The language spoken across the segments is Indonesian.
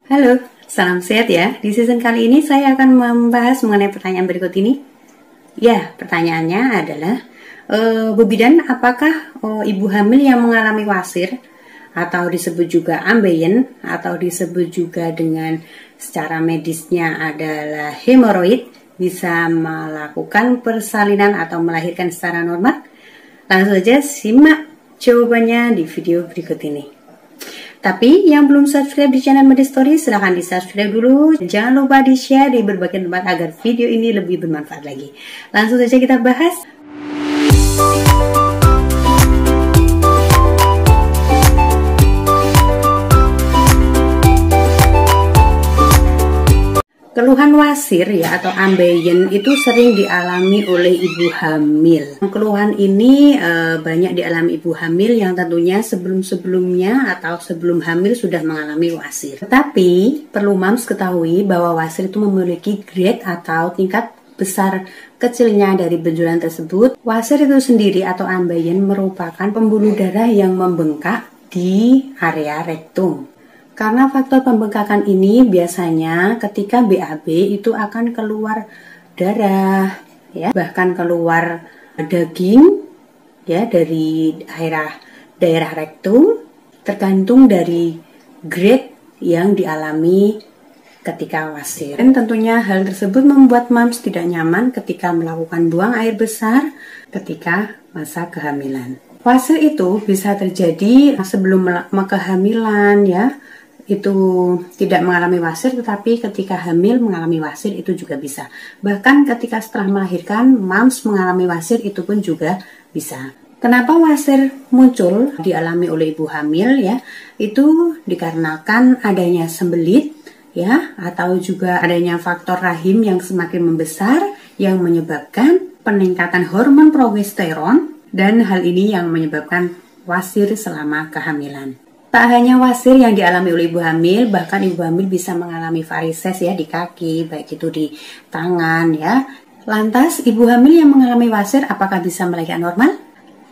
Halo, salam sehat ya. Di season kali ini saya akan membahas mengenai pertanyaan berikut ini. Ya, pertanyaannya adalah, Bu Bidan, apakah ibu hamil yang mengalami wasir atau disebut juga ambeien atau disebut juga dengan secara medisnya adalah hemoroid bisa melakukan persalinan atau melahirkan secara normal? Langsung saja simak jawabannya di video berikut ini. Tapi yang belum subscribe di channel Medi Story, silahkan di subscribe dulu. Jangan lupa di share di berbagai tempat agar video ini lebih bermanfaat lagi. Langsung saja kita bahas. Keluhan wasir ya atau ambeien itu sering dialami oleh ibu hamil. Keluhan ini banyak dialami ibu hamil yang tentunya sebelum-sebelumnya atau sebelum hamil sudah mengalami wasir. Tetapi perlu mams ketahui bahwa wasir itu memiliki grade atau tingkat besar kecilnya dari benjolan tersebut. Wasir itu sendiri atau ambeien merupakan pembuluh darah yang membengkak di area rektum. Karena faktor pembengkakan ini biasanya ketika BAB itu akan keluar darah, ya, bahkan keluar daging, ya, dari daerah rektum, tergantung dari grade yang dialami ketika wasir. Dan tentunya hal tersebut membuat mams tidak nyaman ketika melakukan buang air besar ketika masa kehamilan. Wasir itu bisa terjadi sebelum kehamilan, ya. Itu tidak mengalami wasir, tetapi ketika hamil mengalami wasir itu juga bisa. Bahkan ketika setelah melahirkan mams mengalami wasir itu pun juga bisa. Kenapa wasir muncul dialami oleh ibu hamil, ya? Itu dikarenakan adanya sembelit, ya, atau juga adanya faktor rahim yang semakin membesar yang menyebabkan peningkatan hormon progesteron, dan hal ini yang menyebabkan wasir selama kehamilan. Tak hanya wasir yang dialami oleh ibu hamil, bahkan ibu hamil bisa mengalami varises, ya, di kaki, baik itu di tangan, ya. Lantas ibu hamil yang mengalami wasir apakah bisa melahirkan normal?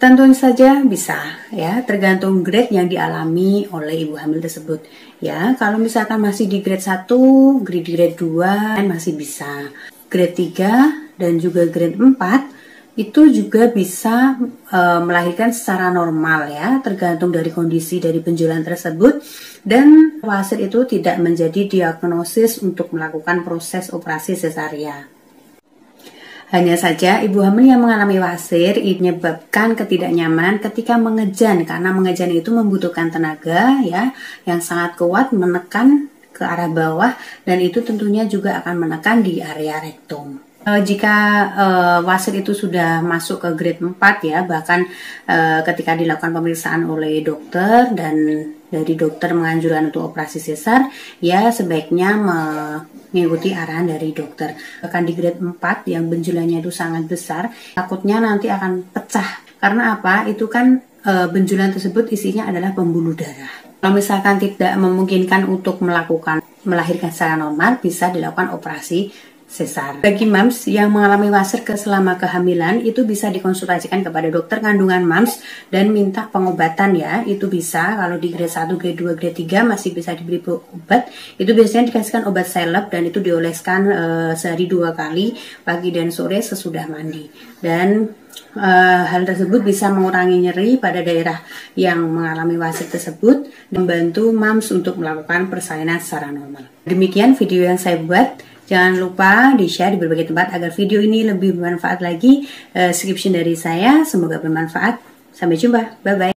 Tentu saja bisa, ya, tergantung grade yang dialami oleh ibu hamil tersebut. Ya, kalau misalkan masih di grade 1, grade 2 masih bisa. Grade 3 dan juga grade 4 itu juga bisa melahirkan secara normal, ya, tergantung dari kondisi dari benjolan tersebut, dan wasir itu tidak menjadi diagnosis untuk melakukan proses operasi sesaria. Hanya saja ibu hamil yang mengalami wasir menyebabkan ketidaknyamanan ketika mengejan, karena mengejan itu membutuhkan tenaga, ya, yang sangat kuat menekan ke arah bawah, dan itu tentunya juga akan menekan di area rektum. Jika wasir itu sudah masuk ke grade 4, ya, bahkan ketika dilakukan pemeriksaan oleh dokter dan dari dokter menganjurkan untuk operasi sesar, ya, sebaiknya mengikuti arahan dari dokter. Bahkan di grade 4 yang benjolannya itu sangat besar, takutnya nanti akan pecah. Karena apa? Itu kan benjolan tersebut isinya adalah pembuluh darah. Kalau misalkan tidak memungkinkan untuk melahirkan secara normal, bisa dilakukan operasi sesar. Bagi mams yang mengalami wasir selama kehamilan, itu bisa dikonsultasikan kepada dokter kandungan mams dan minta pengobatan, ya. Itu bisa kalau di grade 1, grade 2, grade 3 masih bisa diberi obat. Itu biasanya dikasihkan obat seleb dan itu dioleskan sehari 2 kali, pagi dan sore sesudah mandi. Dan hal tersebut bisa mengurangi nyeri pada daerah yang mengalami wasir tersebut dan membantu mams untuk melakukan persalinan secara normal. Demikian video yang saya buat. Jangan lupa di-share di berbagai tempat agar video ini lebih bermanfaat lagi. Subscription dari saya, semoga bermanfaat. Sampai jumpa, bye-bye.